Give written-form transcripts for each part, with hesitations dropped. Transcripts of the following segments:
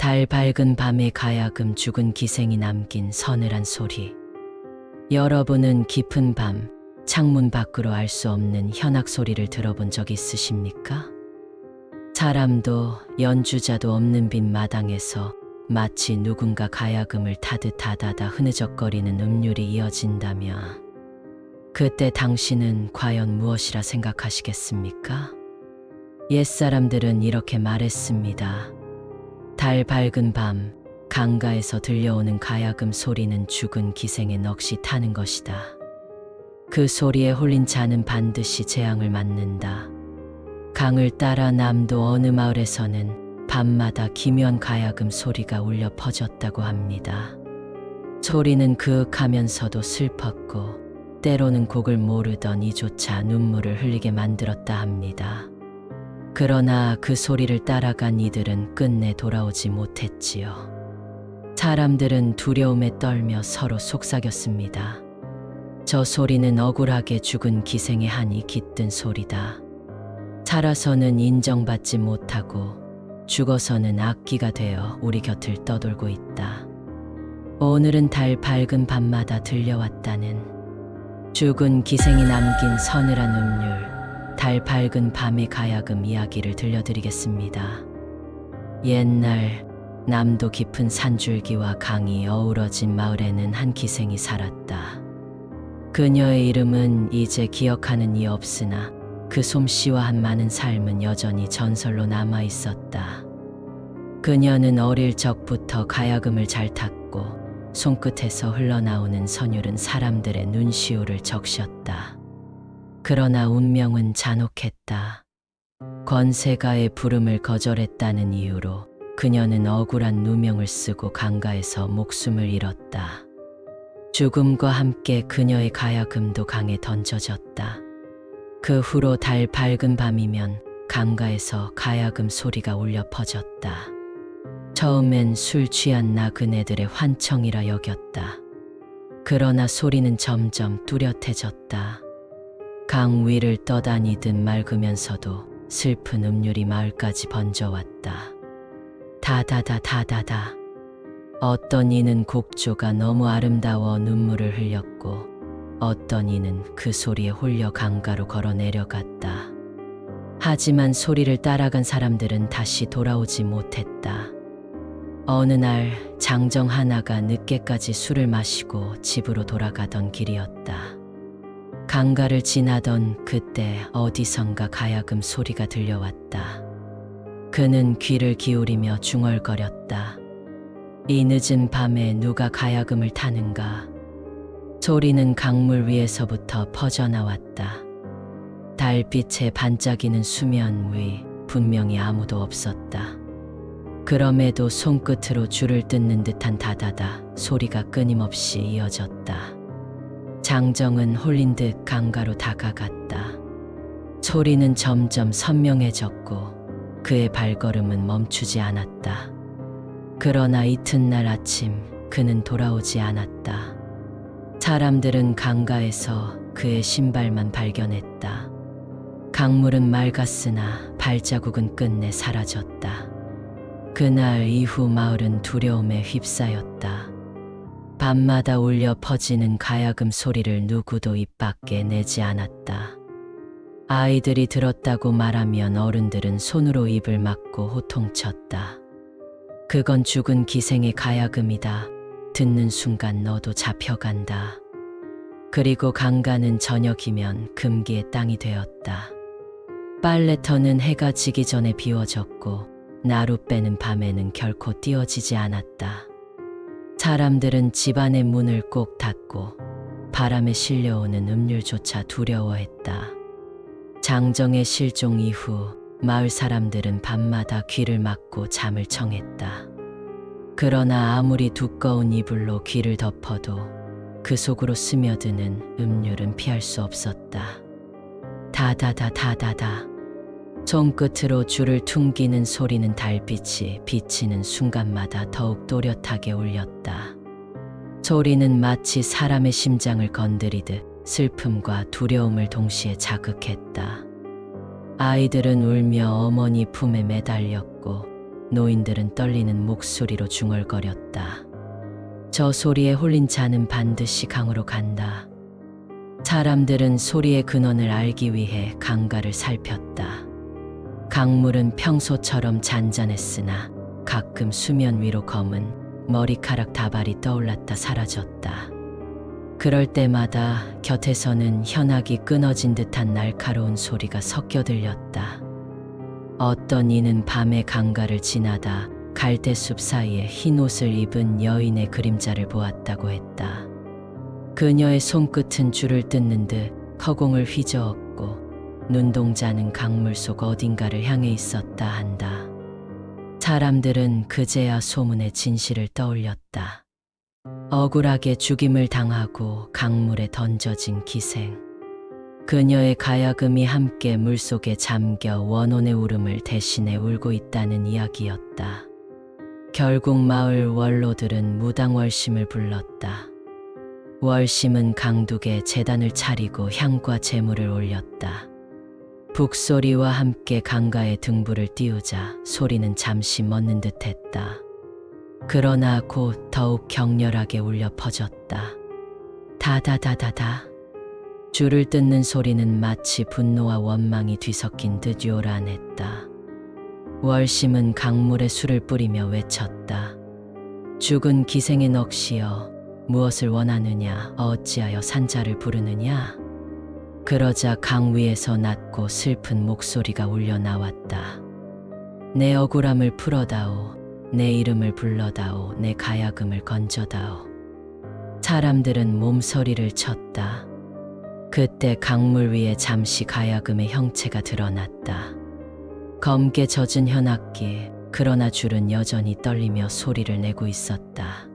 달 밝은 밤에 가야금 죽은 기생이 남긴 서늘한 소리. 여러분은 깊은 밤 창문 밖으로 알 수 없는 현악 소리를 들어본 적 있으십니까? 사람도 연주자도 없는 빈 마당에서 마치 누군가 가야금을 타듯 다다다 흐느적거리는 음률이 이어진다면 그때 당신은 과연 무엇이라 생각하시겠습니까? 옛사람들은 이렇게 말했습니다. 달 밝은 밤 강가에서 들려오는 가야금 소리는 죽은 기생의 넋이 타는 것이다. 그 소리에 홀린 자는 반드시 재앙을 맞는다. 강을 따라 남도 어느 마을에서는 밤마다 기묘한 가야금 소리가 울려 퍼졌다고 합니다. 소리는 그윽하면서도 슬펐고 때로는 곡을 모르던 이조차 눈물을 흘리게 만들었다 합니다. 그러나 그 소리를 따라간 이들은 끝내 돌아오지 못했지요. 사람들은 두려움에 떨며 서로 속삭였습니다. 저 소리는 억울하게 죽은 기생의 한이 깃든 소리다. 살아서는 인정받지 못하고 죽어서는 악기가 되어 우리 곁을 떠돌고 있다. 오늘은 달 밝은 밤마다 들려왔다는 죽은 기생이 남긴 서늘한 음률, 달 밝은 밤의 가야금 이야기를 들려드리겠습니다. 옛날 남도 깊은 산줄기와 강이 어우러진 마을에는 한 기생이 살았다. 그녀의 이름은 이제 기억하는 이 없으나 그 솜씨와 한 많은 삶은 여전히 전설로 남아 있었다. 그녀는 어릴 적부터 가야금을 잘 탔고 손끝에서 흘러나오는 선율은 사람들의 눈시울을 적셨다. 그러나 운명은 잔혹했다. 권세가의 부름을 거절했다는 이유로 그녀는 억울한 누명을 쓰고 강가에서 목숨을 잃었다. 죽음과 함께 그녀의 가야금도 강에 던져졌다. 그 후로 달 밝은 밤이면 강가에서 가야금 소리가 울려 퍼졌다. 처음엔 술 취한 나그네들의 환청이라 여겼다. 그러나 소리는 점점 뚜렷해졌다. 강 위를 떠다니듯 맑으면서도 슬픈 음률이 마을까지 번져왔다. 다다다 다다다. 어떤 이는 곡조가 너무 아름다워 눈물을 흘렸고 어떤 이는 그 소리에 홀려 강가로 걸어 내려갔다. 하지만 소리를 따라간 사람들은 다시 돌아오지 못했다. 어느 날 장정 하나가 늦게까지 술을 마시고 집으로 돌아가던 길이었다. 강가를 지나던 그때 어디선가 가야금 소리가 들려왔다. 그는 귀를 기울이며 중얼거렸다. 이 늦은 밤에 누가 가야금을 타는가? 소리는 강물 위에서부터 퍼져나왔다. 달빛에 반짝이는 수면 위 분명히 아무도 없었다. 그럼에도 손끝으로 줄을 뜯는 듯한 다다다 소리가 끊임없이 이어졌다. 장정은 홀린 듯 강가로 다가갔다. 소리는 점점 선명해졌고 그의 발걸음은 멈추지 않았다. 그러나 이튿날 아침 그는 돌아오지 않았다. 사람들은 강가에서 그의 신발만 발견했다. 강물은 맑았으나 발자국은 끝내 사라졌다. 그날 이후 마을은 두려움에 휩싸였다. 밤마다 울려 퍼지는 가야금 소리를 누구도 입 밖에 내지 않았다. 아이들이 들었다고 말하면 어른들은 손으로 입을 막고 호통쳤다. 그건 죽은 기생의 가야금이다. 듣는 순간 너도 잡혀간다. 그리고 강가는 저녁이면 금기의 땅이 되었다. 빨래터는 해가 지기 전에 비워졌고 나룻배는 밤에는 결코 띄워지지 않았다. 사람들은 집안의 문을 꼭 닫고 바람에 실려오는 음률조차 두려워했다. 장정의 실종 이후 마을 사람들은 밤마다 귀를 막고 잠을 청했다. 그러나 아무리 두꺼운 이불로 귀를 덮어도 그 속으로 스며드는 음률은 피할 수 없었다. 다다다 다다다. 손끝으로 줄을 퉁기는 소리는 달빛이 비치는 순간마다 더욱 또렷하게 울렸다. 소리는 마치 사람의 심장을 건드리듯 슬픔과 두려움을 동시에 자극했다. 아이들은 울며 어머니 품에 매달렸고 노인들은 떨리는 목소리로 중얼거렸다. 저 소리에 홀린 자는 반드시 강으로 간다. 사람들은 소리의 근원을 알기 위해 강가를 살폈다. 강물은 평소처럼 잔잔했으나 가끔 수면 위로 검은 머리카락 다발이 떠올랐다 사라졌다. 그럴 때마다 곁에서는 현악이 끊어진 듯한 날카로운 소리가 섞여 들렸다. 어떤 이는 밤에 강가를 지나다 갈대숲 사이에 흰 옷을 입은 여인의 그림자를 보았다고 했다. 그녀의 손끝은 줄을 뜯는 듯 허공을 휘저었고 눈동자는 강물 속 어딘가를 향해 있었다 한다. 사람들은 그제야 소문의 진실을 떠올렸다. 억울하게 죽임을 당하고 강물에 던져진 기생. 그녀의 가야금이 함께 물속에 잠겨 원혼의 울음을 대신해 울고 있다는 이야기였다. 결국 마을 원로들은 무당월심을 불렀다. 월심은 강둑에 제단을 차리고 향과 제물을 올렸다. 북소리와 함께 강가에 등불을 띄우자 소리는 잠시 멎는 듯했다. 그러나 곧 더욱 격렬하게 울려 퍼졌다. 다다다다다. 줄을 뜯는 소리는 마치 분노와 원망이 뒤섞인 듯 요란했다. 월심은 강물에 술을 뿌리며 외쳤다. 죽은 기생의 넋이여, 무엇을 원하느냐, 어찌하여 산자를 부르느냐. 그러자 강 위에서 낮고 슬픈 목소리가 울려 나왔다. 내 억울함을 풀어다오, 내 이름을 불러다오, 내 가야금을 건져다오. 사람들은 몸서리를 쳤다. 그때 강물 위에 잠시 가야금의 형체가 드러났다. 검게 젖은 현악기, 그러나 줄은 여전히 떨리며 소리를 내고 있었다.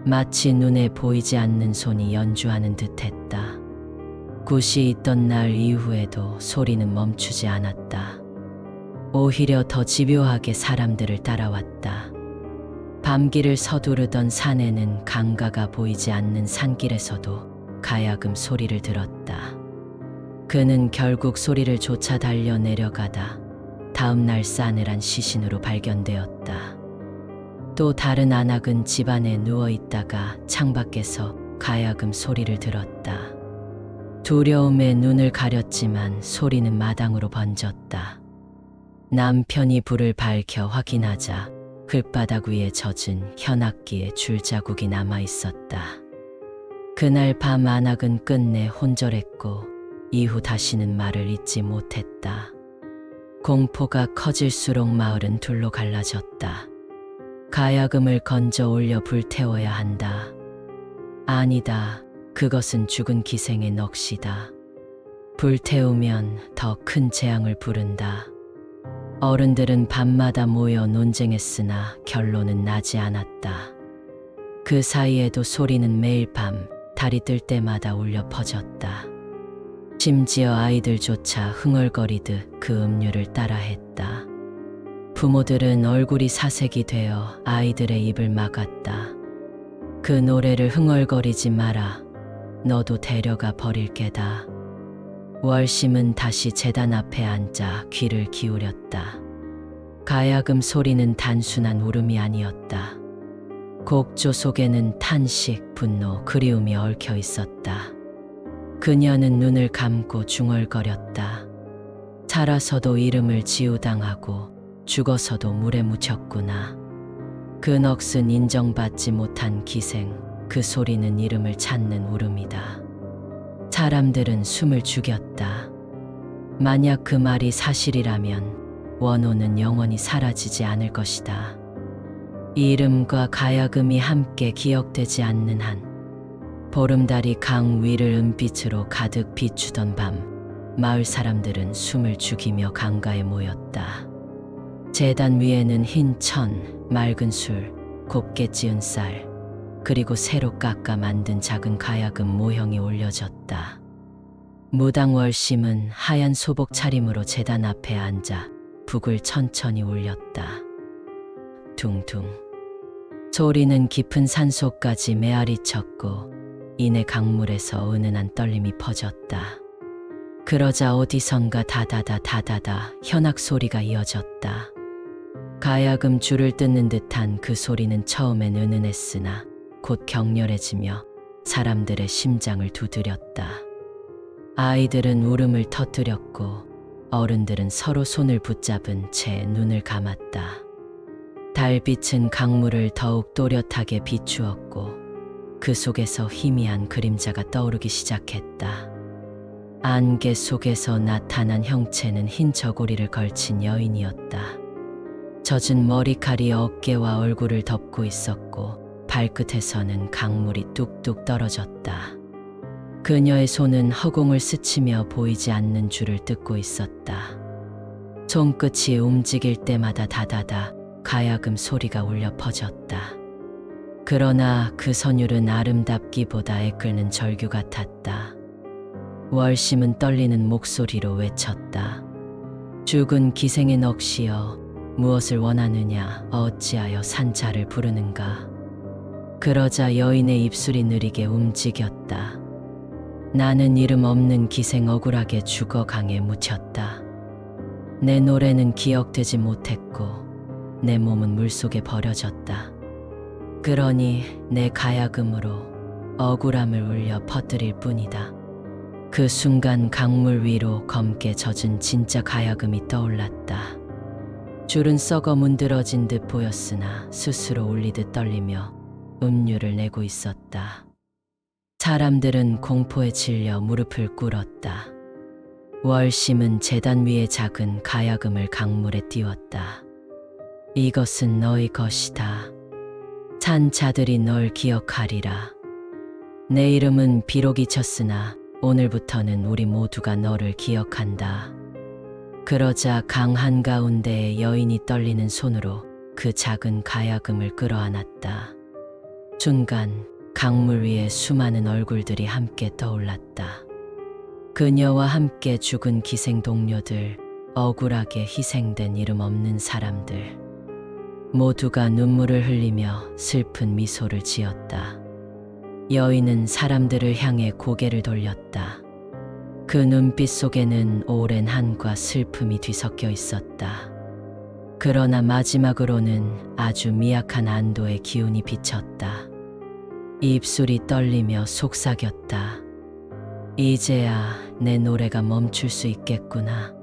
마치 눈에 보이지 않는 손이 연주하는 듯했다. 굿이 있던 날 이후에도 소리는 멈추지 않았다. 오히려 더 집요하게 사람들을 따라왔다. 밤길을 서두르던 산에는 강가가 보이지 않는 산길에서도 가야금 소리를 들었다. 그는 결국 소리를 쫓아 달려 내려가다 다음 날 싸늘한 시신으로 발견되었다. 또 다른 안악은 집 안에 누워 있다가 창밖에서 가야금 소리를 들었다. 두려움에 눈을 가렸지만 소리는 마당으로 번졌다. 남편이 불을 밝혀 확인하자 흙바닥 위에 젖은 현악기의 줄자국이 남아 있었다. 그날 밤 안악은 끝내 혼절했고 이후 다시는 말을 잇지 못했다. 공포가 커질수록 마을은 둘로 갈라졌다. 가야금을 건져 올려 불태워야 한다. 아니다. 그것은 죽은 기생의 넋이다. 불태우면 더 큰 재앙을 부른다. 어른들은 밤마다 모여 논쟁했으나 결론은 나지 않았다. 그 사이에도 소리는 매일 밤 달이 뜰 때마다 울려 퍼졌다. 심지어 아이들조차 흥얼거리듯 그 음률을 따라했다. 부모들은 얼굴이 사색이 되어 아이들의 입을 막았다. 그 노래를 흥얼거리지 마라. 너도 데려가 버릴 게다. 월심은 다시 제단 앞에 앉아 귀를 기울였다. 가야금 소리는 단순한 울음이 아니었다. 곡조 속에는 탄식, 분노, 그리움이 얽혀 있었다. 그녀는 눈을 감고 중얼거렸다. 살아서도 이름을 지우당하고 죽어서도 물에 묻혔구나. 그 넋은 인정받지 못한 기생, 그 소리는 이름을 찾는 울음이다. 사람들은 숨을 죽였다. 만약 그 말이 사실이라면 원호는 영원히 사라지지 않을 것이다. 이름과 가야금이 함께 기억되지 않는 한 보름달이 강 위를 은빛으로 가득 비추던 밤 마을 사람들은 숨을 죽이며 강가에 모였다. 제단 위에는 흰 천, 맑은 술, 곱게 찌은 쌀, 그리고 새로 깎아 만든 작은 가야금 모형이 올려졌다. 무당 월심은 하얀 소복 차림으로 제단 앞에 앉아 북을 천천히 울렸다. 둥둥. 소리는 깊은 산속까지 메아리 쳤고 이내 강물에서 은은한 떨림이 퍼졌다. 그러자 어디선가 다다다 다다다 현악 소리가 이어졌다. 가야금 줄을 뜯는 듯한 그 소리는 처음엔 은은했으나 곧 격렬해지며 사람들의 심장을 두드렸다. 아이들은 울음을 터뜨렸고 어른들은 서로 손을 붙잡은 채 눈을 감았다. 달빛은 강물을 더욱 또렷하게 비추었고 그 속에서 희미한 그림자가 떠오르기 시작했다. 안개 속에서 나타난 형체는 흰 저고리를 걸친 여인이었다. 젖은 머리칼이 어깨와 얼굴을 덮고 있었고 발끝에서는 강물이 뚝뚝 떨어졌다. 그녀의 손은 허공을 스치며 보이지 않는 줄을 뜯고 있었다. 손끝이 움직일 때마다 다다다 가야금 소리가 울려 퍼졌다. 그러나 그 선율은 아름답기보다 애끓는 절규 같았다. 월심은 떨리는 목소리로 외쳤다. 죽은 기생의 넋이여, 무엇을 원하느냐, 어찌하여 산자를 부르는가. 그러자 여인의 입술이 느리게 움직였다. 나는 이름 없는 기생 억울하게 죽어 강에 묻혔다. 내 노래는 기억되지 못했고 내 몸은 물속에 버려졌다. 그러니 내 가야금으로 억울함을 울려 퍼뜨릴 뿐이다. 그 순간 강물 위로 검게 젖은 진짜 가야금이 떠올랐다. 줄은 썩어 문드러진 듯 보였으나 스스로 울리듯 떨리며 음료를 내고 있었다. 사람들은 공포에 질려 무릎을 꿇었다. 월심은 제단 위에 작은 가야금을 강물에 띄웠다. 이것은 너의 것이다. 산 자들이 널 기억하리라. 내 이름은 비록 잊혔으나 오늘부터는 우리 모두가 너를 기억한다. 그러자 강 한가운데에 여인이 떨리는 손으로 그 작은 가야금을 끌어안았다. 순간 강물 위에 수많은 얼굴들이 함께 떠올랐다. 그녀와 함께 죽은 기생 동료들, 억울하게 희생된 이름 없는 사람들. 모두가 눈물을 흘리며 슬픈 미소를 지었다. 여인은 사람들을 향해 고개를 돌렸다. 그 눈빛 속에는 오랜 한과 슬픔이 뒤섞여 있었다. 그러나 마지막으로는 아주 미약한 안도의 기운이 비쳤다. 입술이 떨리며 속삭였다. 이제야 내 노래가 멈출 수 있겠구나.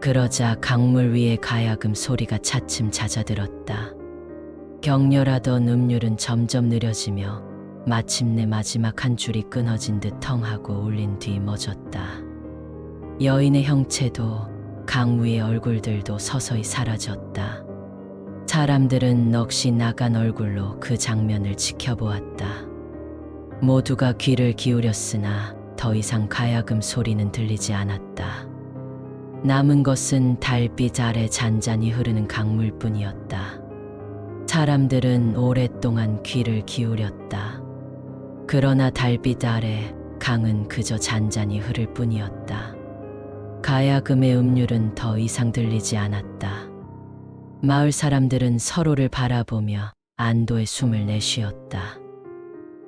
그러자 강물 위의 가야금 소리가 차츰 잦아들었다. 격렬하던 음률은 점점 느려지며 마침내 마지막 한 줄이 끊어진 듯 텅하고 울린 뒤 멎었다. 여인의 형체도 강 위의 얼굴들도 서서히 사라졌다. 사람들은 넋이 나간 얼굴로 그 장면을 지켜보았다. 모두가 귀를 기울였으나 더 이상 가야금 소리는 들리지 않았다. 남은 것은 달빛 아래 잔잔히 흐르는 강물뿐이었다. 사람들은 오랫동안 귀를 기울였다. 그러나 달빛 아래 강은 그저 잔잔히 흐를 뿐이었다. 가야금의 음률은 더 이상 들리지 않았다. 마을 사람들은 서로를 바라보며 안도의 숨을 내쉬었다.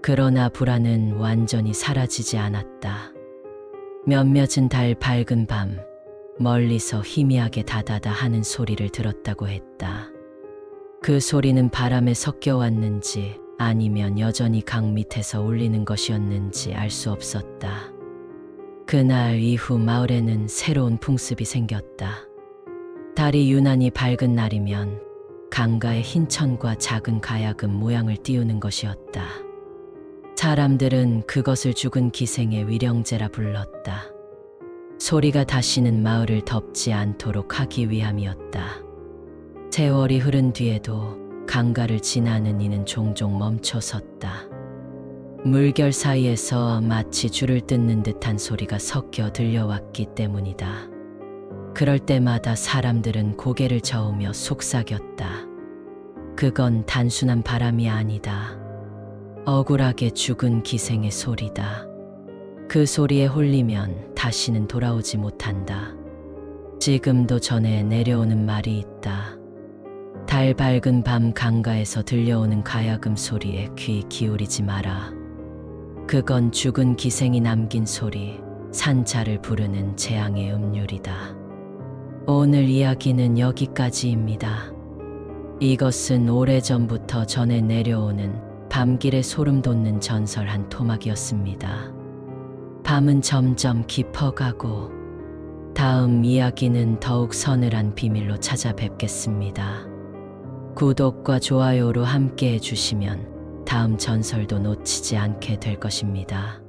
그러나 불안은 완전히 사라지지 않았다. 몇몇은 달 밝은 밤, 멀리서 희미하게 다다다 하는 소리를 들었다고 했다. 그 소리는 바람에 섞여 왔는지 아니면 여전히 강 밑에서 울리는 것이었는지 알 수 없었다. 그날 이후 마을에는 새로운 풍습이 생겼다. 달이 유난히 밝은 날이면 강가에 흰 천과 작은 가야금 모양을 띄우는 것이었다. 사람들은 그것을 죽은 기생의 위령제라 불렀다. 소리가 다시는 마을을 덮지 않도록 하기 위함이었다. 세월이 흐른 뒤에도 강가를 지나는 이는 종종 멈춰섰다. 물결 사이에서 마치 줄을 뜯는 듯한 소리가 섞여 들려왔기 때문이다. 그럴 때마다 사람들은 고개를 저으며 속삭였다. 그건 단순한 바람이 아니다. 억울하게 죽은 기생의 소리다. 그 소리에 홀리면 다시는 돌아오지 못한다. 지금도 전해 내려오는 말이 있다. 달 밝은 밤 강가에서 들려오는 가야금 소리에 귀 기울이지 마라. 그건 죽은 기생이 남긴 소리, 산자를 부르는 재앙의 음률이다. 오늘 이야기는 여기까지입니다. 이것은 오래전부터 전해 내려오는 밤길에 소름 돋는 전설 한 토막이었습니다. 밤은 점점 깊어가고 다음 이야기는 더욱 서늘한 비밀로 찾아뵙겠습니다. 구독과 좋아요로 함께 해주시면 다음 전설도 놓치지 않게 될 것입니다.